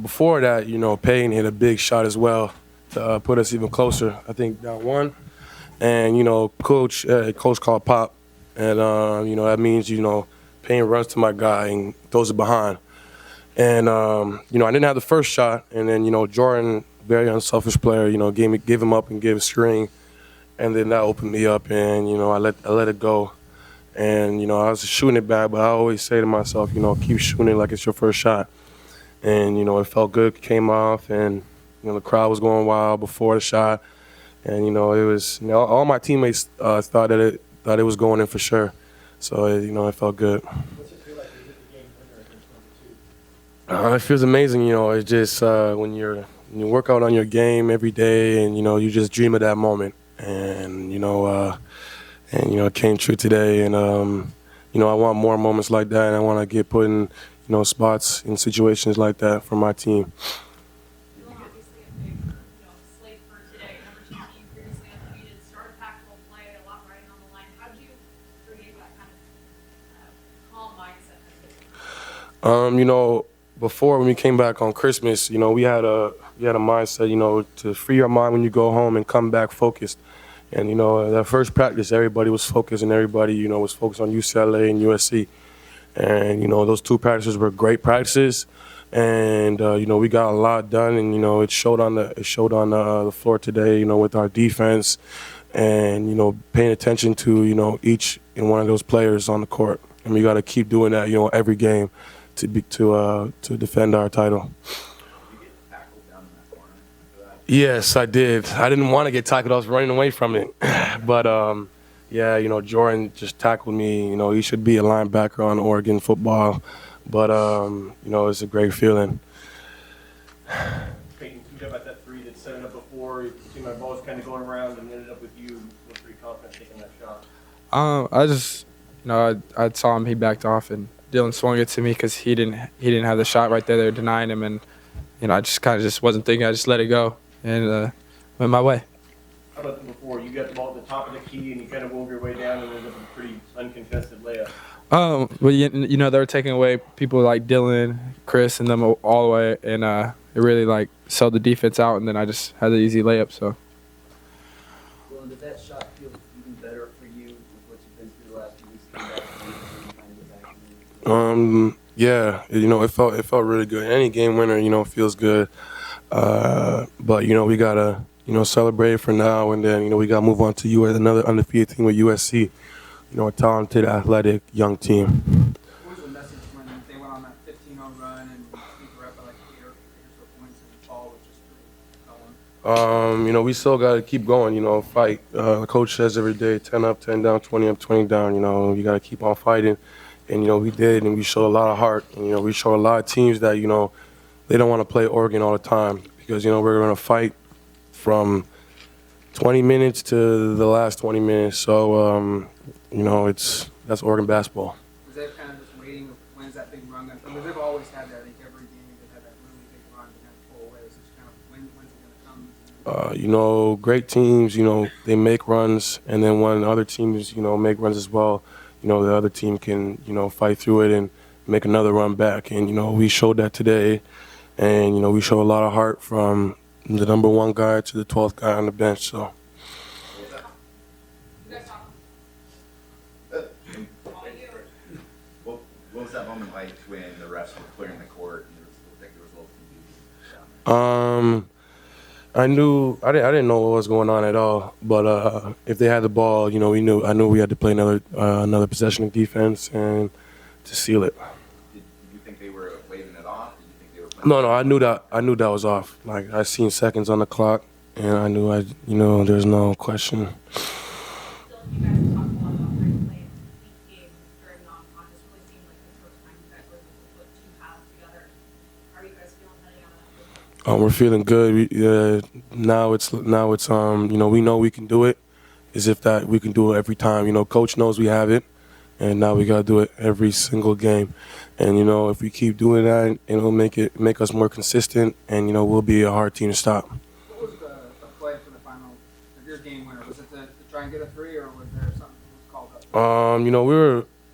before that, Payton hit a big shot as well to put us even closer. I think down one. And, coach called pop. And, that means, Payton runs to my guy and throws it behind. And, I didn't have the first shot. And then, Jordan, very unselfish player, gave him up and gave a screen. And then that opened me up, and, I let it go. And, I was shooting it back, but I always say to myself, keep shooting it like it's your first shot. And, it felt good, came off, and, the crowd was going wild before the shot. And, it was, all my teammates thought it was going in for sure. So, it felt good. What's it feel like to hit the game winner against number 2? It feels amazing, it's just when you work out on your game every day and, you just dream of that moment. And, it came true today. And, I want more moments like that, and I want to get put in, spots in situations like that for my team. Dillon, obviously a big, slate for today. Number 2 team previously undefeated, start a tactical play, a lot riding on the line. How did you create that kind of calm mindset? Before when we came back on Christmas, we had a mindset, to free your mind when you go home and come back focused. And, that first practice, everybody was focused, and everybody, was focused on UCLA and USC. And, those 2 practices were great practices. And, we got a lot done, and, it showed on the floor today, with our defense and, paying attention to, each and one of those players on the court. And we got to keep doing that, every game to defend our title. Yes, I did. I didn't want to get tackled. I was running away from it. But, Jordan just tackled me. He should be a linebacker on Oregon football. But, it's a great feeling. Payton, you about that 3 that set it up before. You see my ball was kind of going around and ended up with you. Looked pretty confident taking that shot. I just, I saw him. He backed off, and Dillon swung it to me because he didn't have the shot right there. They were denying him, and I just kind of just wasn't thinking. I just let it go and went my way. How about before? You got the ball at the top of the key and you kind of wove your way down and ended up with a pretty uncontested layup. They were taking away people like Dillon, Chris, and them all the way, and it really sold the defense out. And then I just had the easy layup. So. Well, did that shot feel even better for you with what you've been through the last few weeks? Yeah, it felt really good. Any game winner, feels good. But we gotta, celebrate for now, and then we gotta move on to another undefeated team with USC. A talented, athletic, young team. What was the message when they went on that 15-0 run and we were up by 8 or so points and the ball was just really going? We still gotta keep going. Fight. The coach says every day, 10 up, 10 down, 20 up, 20 down. You gotta keep on fighting. And, we did, and we showed a lot of heart. And, we showed a lot of teams that, they don't want to play Oregon all the time because, we're going to fight from 20 minutes to the last 20 minutes. So, that's Oregon basketball. Was that kind of just waiting, when's that big run going to come? Because they've always had that. I think every game they've had that really big run to kind of pull away. So it's kind of, when's it going to come? Great teams, they make runs. And then when other teams, make runs as well, the other team can, fight through it and make another run back. And, we showed that today. And, we showed a lot of heart from the number 1 guy to the 12th guy on the bench. So. What was that moment like when the refs were clearing the court and there was a little confusion down there? I didn't know what was going on at all. But if they had the ball, I knew we had to play another possession of defense and to seal it. Did you think they were waving it off? Did you think they were playing? No, I knew that was off. I seen seconds on the clock, and I knew there's no question. You guys talked a lot about trying to play a game during non-con. This really seemed like the first time you guys were able to put 2 halves together. How are you guys feeling heading out of that? We're feeling good. Now it's we know we can do it. As if that we can do it every time. Coach knows we have it, and now we gotta do it every single game. And if we keep doing that, it'll make us more consistent, and we'll be a hard team to stop. What was the play for the final of your game winner? Was it to try and get a 3, or was there something that was called up?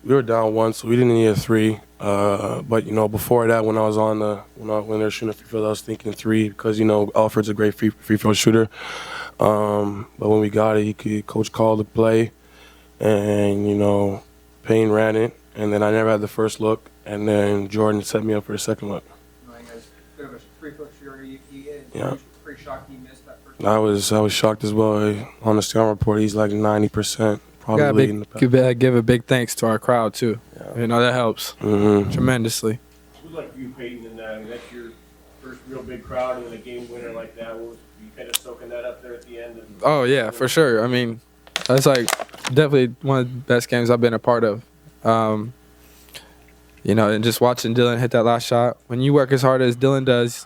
We were down 1, so we didn't need a 3. But before that, when I was on when they were shooting free throws, I was thinking three because Alfred's a great free throw shooter. But when we got it, coach called the play, and Payne ran it, and then I never had the first look, and then Jordan set me up for the second look. Like, as a bit of a free-throw shooter, Yeah. pretty shocked he missed that first. I was shocked as well. On the scouting report, he's like 90% probably in the past. Give a big thanks to our crowd too. Yeah. That helps tremendously. Who's like you, Payton, in that? I mean, that's your first real big crowd, and then a game winner like that. What was you kind of soaking that up there at the end? Oh yeah, for sure. I mean, that's like definitely one of the best games I've been a part of. And just watching Dillon hit that last shot. When you work as hard as Dillon does,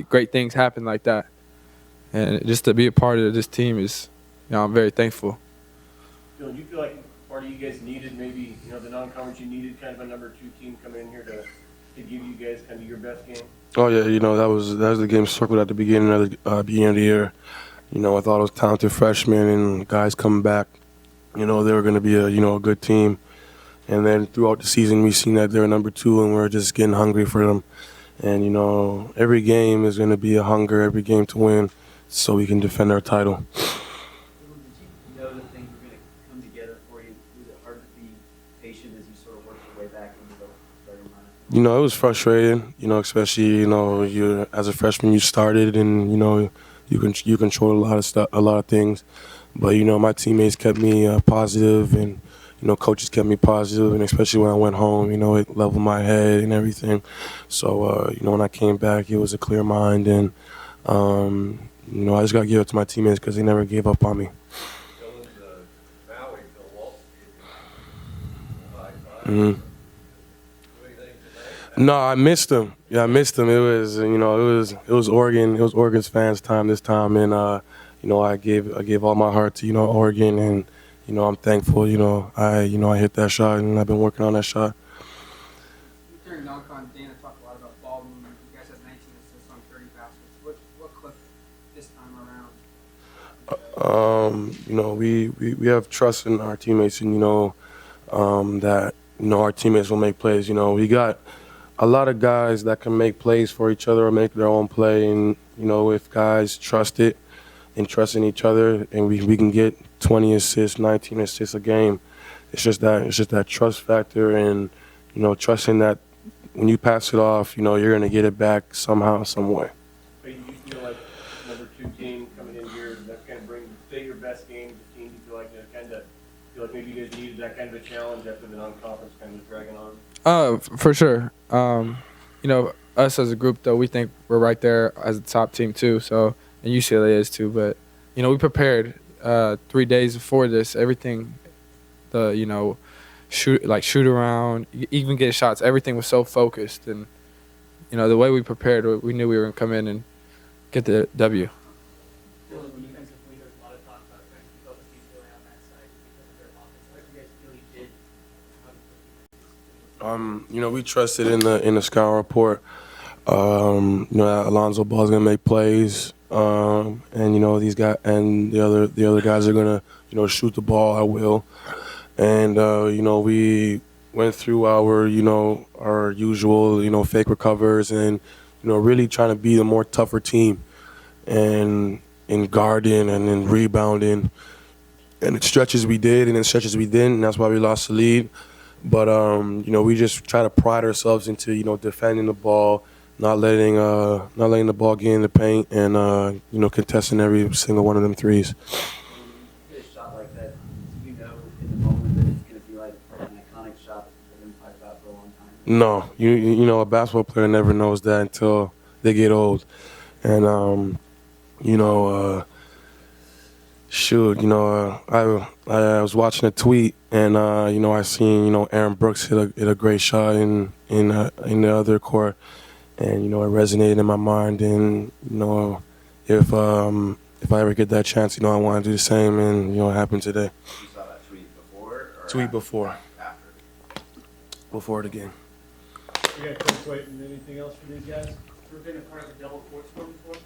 great things happen like that. And just to be a part of this team is, I'm very thankful. Do you feel like part of you guys needed maybe the non-conference, you needed kind of a number 2 team coming in here to give you guys kind of your best game? Oh yeah, that was the game circled at the beginning of the year. I thought it was talented freshmen and guys coming back. They were going to be a good team. And then throughout the season, we've seen that they're number 2, and we're just getting hungry for them. And every game is going to be a hunger, every game to win, so we can defend our title. Did you know that things were going to come together for you? Was it hard to be patient as you sort of worked your way back into the starting lineup? It was frustrating. Especially you as a freshman, you started, and you control a lot of things. But my teammates kept me positive, and coaches kept me positive, and especially when I went home, it leveled my head and everything. So when I came back, it was a clear mind, and I just got to give it to my teammates because they never gave up on me. Mm-hmm. No, I missed him. Yeah, I missed him. It was Oregon. It was Oregon's fans' time this time, and I gave all my heart to Oregon, and I'm thankful. I hit that shot, and I've been working on that shot. During non-con, Dana talked a lot about ball movement. You guys had 19 assists on 30 baskets. What clicked this time around? We have trust in our teammates, and that our teammates will make plays. We got a lot of guys that can make plays for each other or make their own play, and if guys trust it and trust in each other, and we can get 20 assists, 19 assists a game. It's just that trust factor, and trusting that when you pass it off, you're gonna get it back somehow, some way. But you feel like number 2 team coming in here that's going to bring your best game to the team. You feel like feel like maybe you guys needed that kind of a challenge after the non-conference kind of dragging on. For sure. Us as a group though, we think we're right there as a top team too. So, and UCLA is too. But we prepared 3 days before this. Everything, shoot around, even get shots. Everything was so focused, and the way we prepared, we knew we were gonna come in and get the W. Dillon, defensively, there's a lot of talk about trying to keep up with UCLA on that side because of their offense. What did you guys feel you did? We trusted in the scouting report. That Alonzo Ball's gonna make plays, and these guys and the other guys are gonna shoot the ball at will, and we went through our usual fake recovers and really trying to be a more tougher team, and in guarding and in rebounding, and in stretches we did and in stretches we didn't, and that's why we lost the lead. But we just try to pride ourselves into defending the ball, not letting the ball get in the paint, and contesting every single one of them threes. When you hit a shot like that, do you know in the moment that it's going to be like an iconic shot that they're going to talk about for a long time? No, a basketball player never knows that until they get old, and I was watching a tweet, and I seen Aaron Brooks hit a great shot in the other court, and it resonated in my mind, and if I ever get that chance, I want to do the same, and it happened today. You saw that tweet before? Or Tweet before. After? Before the game. You got Coach Payton, anything else for these guys? Ever been a part of a double court score before?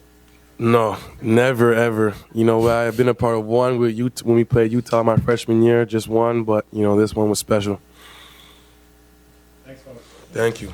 No, never ever. I've been a part of one with when we played Utah my freshman year, just one, but this one was special. Thanks, fellas. Thank you.